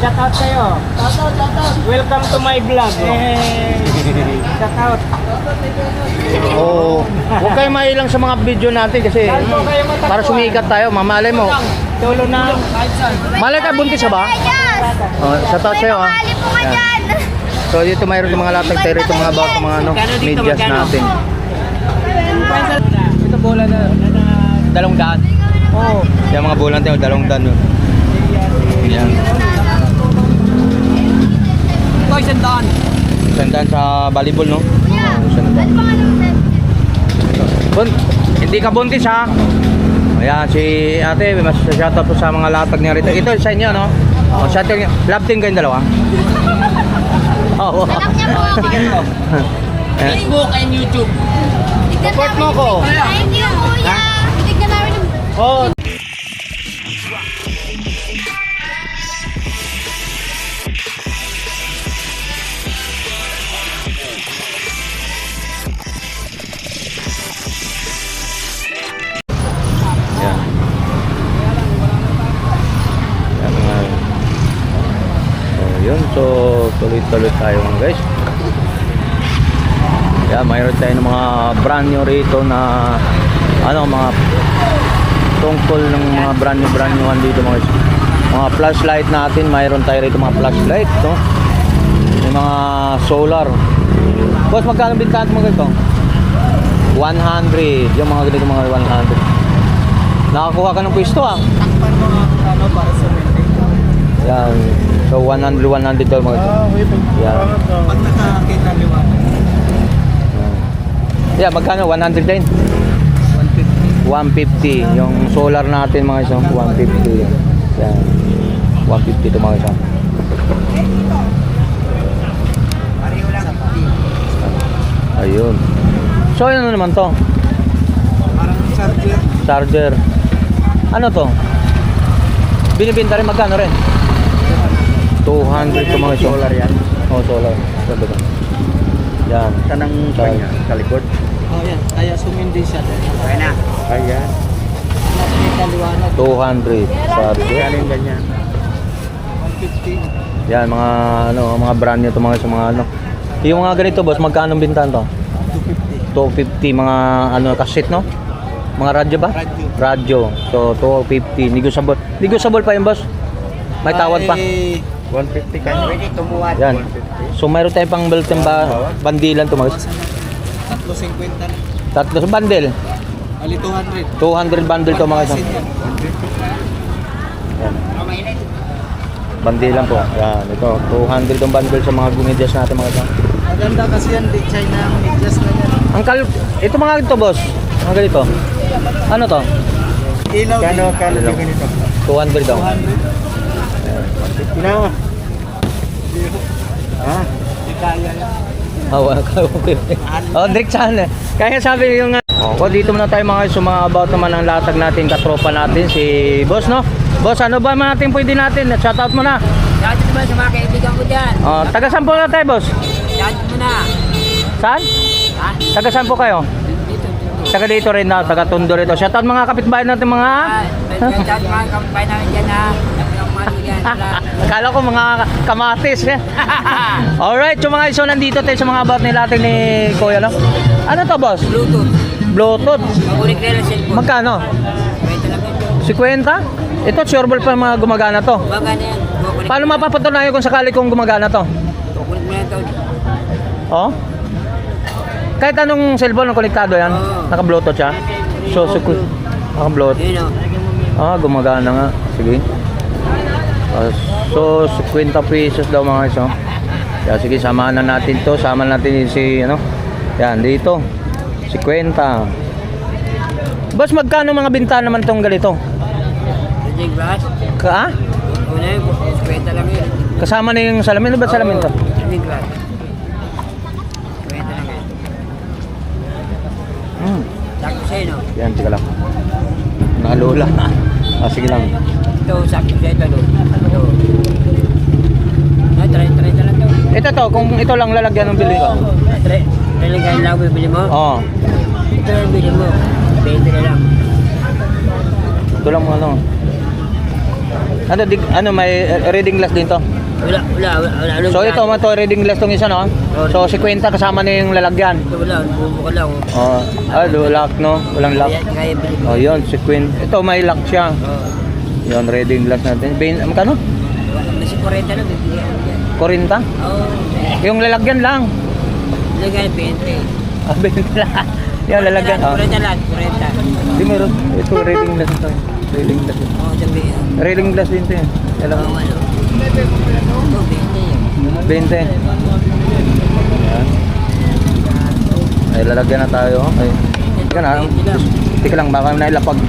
Shout out sa'yo. Welcome to my vlog. Shout out. Oo. Huwag kayo mailang sa mga video natin kasi para sumikat tayo. Mamalay mo. Tulo na. Malay ka, buntis ka ba? Oh, shout out sa'yo, ha. Yan. So dito mayroon yung mga latag tayo rito, mga about mga ano, medyas natin. Ito bola na. 200. Oo. Yan mga bulan tayo, 200. Yan. Ito ay sandaan. Sandaan sa volleyball, no? Hindi ka buntis, ha? Ayan, si ate, mas shoutout po sa mga latag niya rito. Ito sa inyo, no? Oh, shoutout niyo. Love team kayong dalawa. Oo. Facebook and YouTube. Support mo ko. Thank you, kuya. Tignan namin yung... Oh. Yan. Yan mga. So yun, so tuloy-tuloy tayo mga guys. Yeah, mayroon tayo ng mga brand new rito na ano, mga tungkol ng mga brand new dito mga flashlight natin. Mayroon tayo rito mga flashlight, no? Yung mga solar. Boss, magkano bintahan mo ganito? 100. Yung mga ganito mga 100. Nakakuha ka ng pwesto, ah. Takpan mo ano para sa mente. Yan. So 100 daw mga ganito. Yan. Pag nakakita liwanag. Yeah, magkano? 100 din? 150. 150 yung solar natin mga isang 150. Yan. 150 ito mga isang. Pareho lang. Ayun. So ano naman to? Parang charger. Charger. Ano to? Binibenta rin, magkano rin? 200 ito mga isang. Solar yan. Oh, solar. Sabi ko. Yan. Tanang kanya, sa likod. Oh, yan. Kaya sumindi siya. Kaya na. Kaya. Nakita liwanag. 200. Sabi. Kaya yung ganyan. 150. Yan, mga ano, mga brand new to mga sa mga ano. Yung mga ganito, boss, magkano bintahan to? 250 mga ano, kaset, no? Mga radyo ba? Radyo. So 250. Negotiable. Negotiable pa yun, boss. May tawad pa. 150 ka. Pwede tumuwad. Yan. So mayroon tayong pang belt bandilan to mga. 350 na. Tatlo sa bundle. Ali 200. 200 bundle to mga isang. Yan. Bandilan po. Yan, ito. 200 tong bundle sa mga gumidyas natin mga isang. Maganda kasi yan, di China ang medyas na yan. Ito mga ito, boss. Mga ganito. Ano to? Ilaw. Kano yung ganito? 200 daw. 200. Ginawa. Ha? Di kaya yan. Oh, Drake Chan. Kaya sabi yung dito muna tayo mga guys, about naman ang latag natin, katropa natin si Boss, no? Boss, ano ba natin pwede natin? Shout out mo na. Shout out naman sa mga kaibigan ko dyan. Oh, taga saan po na tayo, Boss? Shout out mo na. Saan? Ha? Taga saan po kayo? Dito. Taga dito rin na, taga Tondo rito. Shout out mga kapitbahay natin mga. Shout out mga kapatid namin dyan ha. Akala ko mga kamatis eh. Alright, so mga iso nandito tayo sa mga about nila atin ni Kuya, no? Ano to, boss? Bluetooth. Bluetooth. Makunik na lang cellphone. Magkano? Kwenta lang yun. 50? Ito, sureball pa mga gumagana to. Baga na yan. Kukunik Paano mapapatunayan kung sakali kung gumagana to? Kukunik mo yan ito. Oh? Kahit anong cellphone ang konektado yan? Oo. Naka-bluetooth siya? So, naka-bluetooth. Yun o. Ah, gumagana nga. Sige. So, 50 pesos daw mga iso. Kaya sige, samahan na natin to. Samahan natin si, ano? Yan, dito. 50. Boss, magkano mga binta naman tong ganito? Reject glass. Ka? Una yun. Kwenta lang yun. Kasama na yung salamin. Ano ba salamin to? Reject glass. Kwenta lang yun. Sakto sa'yo no? Yan, sige lang. Naalula. Sige lang. Ito, sakto sa'yo ito. Ito. Try na lang ito. Ito to, kung ito lang lalagyan ng bili ko. Try lang bibili mo? Oo. Ito lang bibili mo. 20 na lang. Ito lang ano. Ano, may reading glass din to. Wala. Anong So ito, ito reading glass tong isa, no? So 50 kasama na yung lalagyan. Wala, bubo ka lang. Oh, lock, no? Walang lock. Kaya bili mo. Oh, yun, 50. Ito may lock siya. Oo. Yun, reading glass natin. Magkano? Kasi 40 lang, bibigyan ko yan. 40? Oo. Yung lalagyan lang. Lagay 20. Ah, 20 lang. Yung lalagyan. Oh. 40 lang, 40. Di meron. Ito, reading glass ito. Reading glass. Oo, sabi. Reading glass din ito. Alam Oo, mo? ano. Oo, 20. 20. Ayan. Ay, lalagyan na tayo. Ay. Teka na. Teka lang, baka nailapag.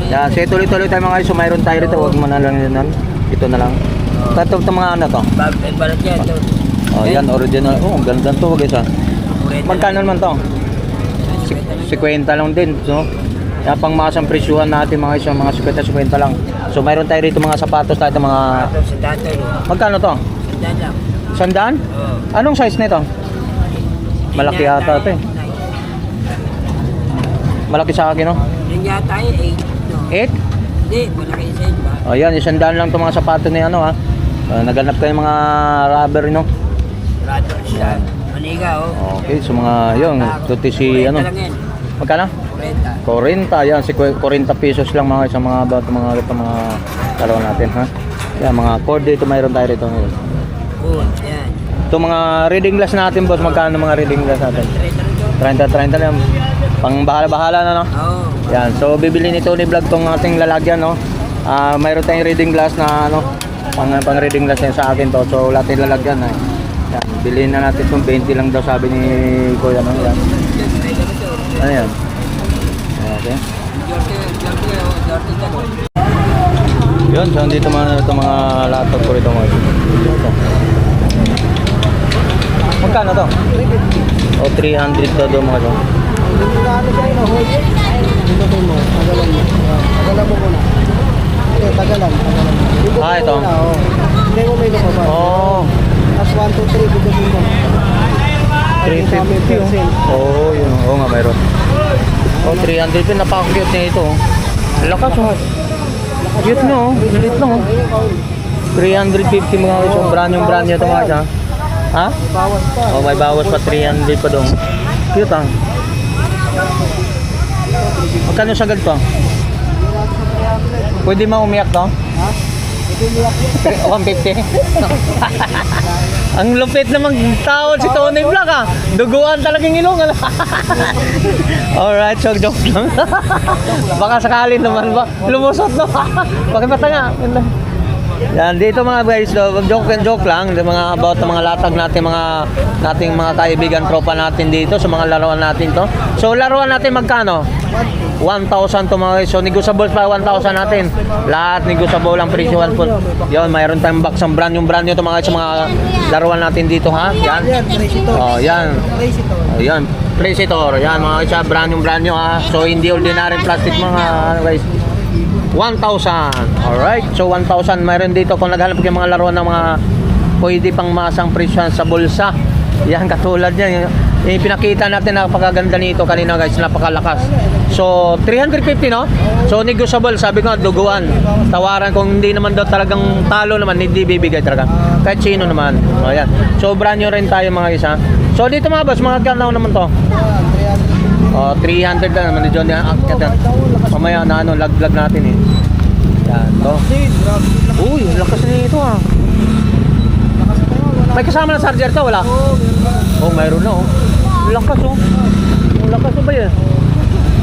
Yan, sige tuloy-tuloy tayo mga guys. So mayroon tayo rito. Huwag mo na lang yun. Ito na lang. Ito mga ano to. Balat yan. Oh, yan, original. Oh, ganda to guys ah. Magkano naman to? 50 lang din. So, yan pang masang presyuhan natin mga guys. Mga 50 lang. So mayroon tayo rito mga sapatos tayo. Mga... Magkano to? Sandaan lang. 100? Oo. Anong size nito? Malaki yata ito eh. Malaki sa akin, no? Yung yata yung 8. No? 8? Hindi, malaki yung size ba? O yan, 100 lang itong mga sapatos na ano ha. Naganap kayo mga rubber, no? Radar siya. Maniga, oh. Okay, so mga yun, tuti si 40 ano. lang yan. Magkano? 40. 40, yan, si 40 pesos lang mga sa mga about mga talaw natin ha. Yan, mga cord dito mayroon tayo rito ngayon. Oo, yan. Ito mga reading glass natin, boss. Magkano mga reading glass natin? 30 lang. Pang bahala-bahala na, no? Oo. Yan, so bibili ni Tony Vlog tong ating lalagyan, no? Mayroon tayong reading glass na ano, pang reading glass yan sa akin to. So wala tayong lalagyan, eh. Yan, bilhin na natin itong 20 lang daw sabi ni Kuya, no? Yan. Ano yan? Okay. Yun, so dito mga laptop ko rito mga ito. Magkano to? O 300 to do mga to. Ito. Oh. 350. Oh, yun. Oo nga, mayroon. Oh, 300 din. Napaka-cute na ito. Lakas, oh. Cute na, oh. Lilit lang, oh. 350 mga guys. Brand nyo ito mga guys, ha? Oh, may bawas pa. 300 pa doon. Cute, ah. Magkano sa ganito? Pwede mo umiyak to? Ha? 150? Ang lupit namang tawad si Tony Vlog, ah. Duguan talagang ilong. Alright, so joke lang. Baka sakali naman ba? Lumusot no? Pakipata nga. Yan, dito mga guys, joke lang, mga about mga latag natin, nating mga kaibigan, tropa natin dito sa mga laruan natin to. So laruan natin magkano? 1,000 to mga guys. So negotiable pa 1,000 natin. Lahat negotiable ang presyo. Yon, mayroon tayong box ng brand new to mga guys, sa mga laruan natin dito ha. Yan. Oh, yan. Oh, yan. Presitor. Yan mga guys, brand new ha. So hindi ordinary plastic mga guys. 1,000. Alright. So 1,000 mayroon dito kung naghanap kayo mga laruan ng mga pwede pang masang presyo sa bulsa. Yan, katulad yan. Yung pinakita natin, napakaganda nito kanina guys, napakalakas. So 350, no? So negotiable, sabi ko, duguan. Tawaran kung hindi naman daw talagang talo naman, hindi bibigay talaga. Kahit sino naman. O yan. So brand new rin tayo mga guys, ha? So dito mga boss, mga kanaw naman to. 300 na naman ni Johnny. Mamaya na ano, lag natin eh. Yan, to. Uy, lakas na ito ah. May kasama na charger to, wala? Oh, mayroon na oh. Lakas oh. Lakas ba yan?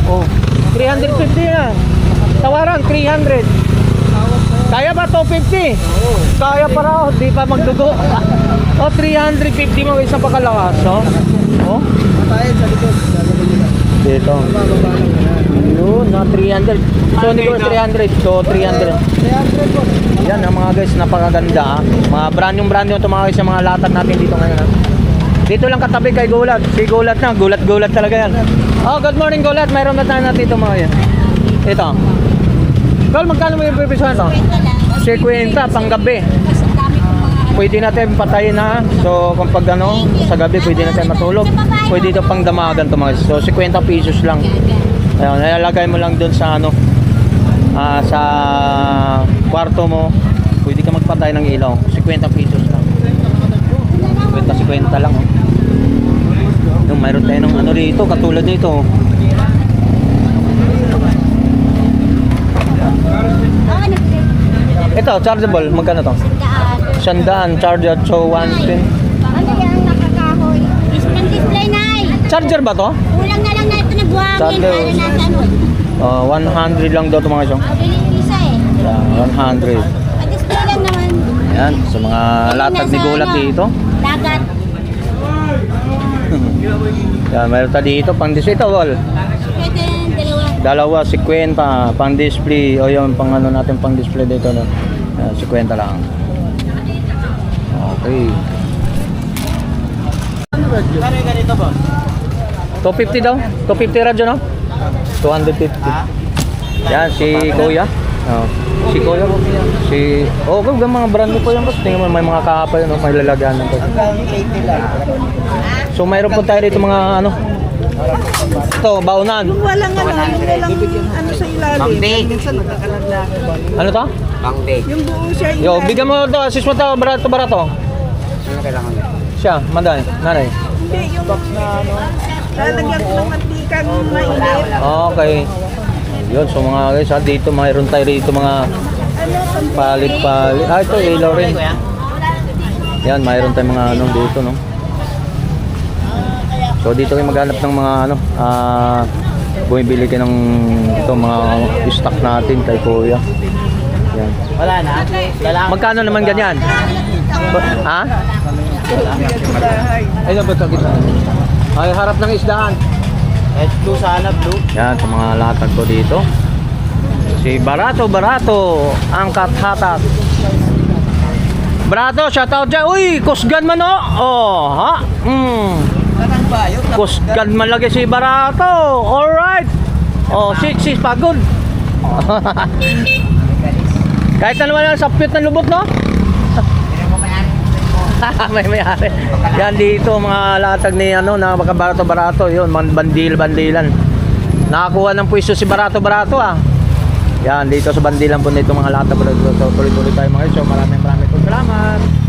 Oh, 350 na. Tawaran, 300. Kaya ba 250? Kaya pa raw, di pa magdugo. Oh, 350 mo isang pakalakas, oh. Oh. Dito. Yun, na 300. So, hindi ko 300. So, 300. Yan, ang mga guys, napakaganda ha. Mga brand new ito mga guys, yung mga latag natin dito ngayon ha. Dito lang katabi kay Gulat. Si Gulat na, gulat talaga yan. Oh, good morning Gulat. Mayroon na tayo natin ito mga yan. Ito. Gal, magkano mo yung prepisyon ito? 50 pang gabi. Pwede natin patayin na. So kung pag ano, sa gabi pwede natin matulog. Pwede ito pang damagan ito mga. So 50 pesos lang. Ayun, nilalagay mo lang doon sa ano. sa kwarto mo, pwede ka magpatay ng ilaw. 50 pesos lang. 50 lang. Oh. Yung mayroon tayo ng ano rito, katulad nito. Ito, chargeable. Magkano to? Sandaan. 100, charger. So, 110. Ano yan, nakakahoy? Display na eh. Charger ba to? Kulang na lang na ito na buhangin. Charger. Para nasa ano. 100 lang daw ito mga isang. Mabili yung isa eh. Yeah, 100. Display lang naman. Yan, sa mga latag ni Gulat dito. Dagat. Yan, mayroon tayo dito. Pang display ito, wall. Pwede dalawa. Dalawa, 50. Pang display. O yun, pang ano natin, pang display dito. No? Yan, 50 lang. Okay. Kano yung ganito, boss? 250 daw. 250 radyo, no? 250. Yan, si Kuya. Oh, si Kuya. Yung mga brand ko yan, boss. Tingnan mo, may mga kahapal, no? May lalagyanan to. So, mayroon po tayo dito mga, ano? Ito, baunan. Yung walang ano sa ilalim. Minsan nagkakalaglag. Ano to? Yung buo siya Yo, bigyan mo to, assist mo to, barato. Ano kailangan mo? Siya, manday, nanay. Hindi, yung box na ano. Lalagyan ko ng mantikang mainit. Okay. Yun, so mga guys, dito mayroon tayo rito mga palit-palit. Ito, ilaw rin. Yan, mayroon tayong mga ano dito, no? So dito kayo maghanap ng mga ano, bumibili kayo ng ito, mga stock natin kay Kuya. Yan. Wala na. Lalaki. Magkano naman ganyan? Ha? Ay, ba ito? Ay, harap ng isdaan. Blue sana, blue. Yan, sa mga latag ko dito. Si Barato, angkat hatak. Barato, shoutout dyan. Uy, kusgan man oh. Oh, ha? Kusgan man lagi si Barato. Alright. Oh, 6 pagod. Kahit ano man sa pit ng lubot, no? may-ari. Yan dito mga latag ni ano na Barato, yun, bandilan. Nakakuha ng pwesto si Barato ah. Yan dito sa bandilan po nito mga latag. So tuloy-tuloy tayo mga iso. Maraming po salamat.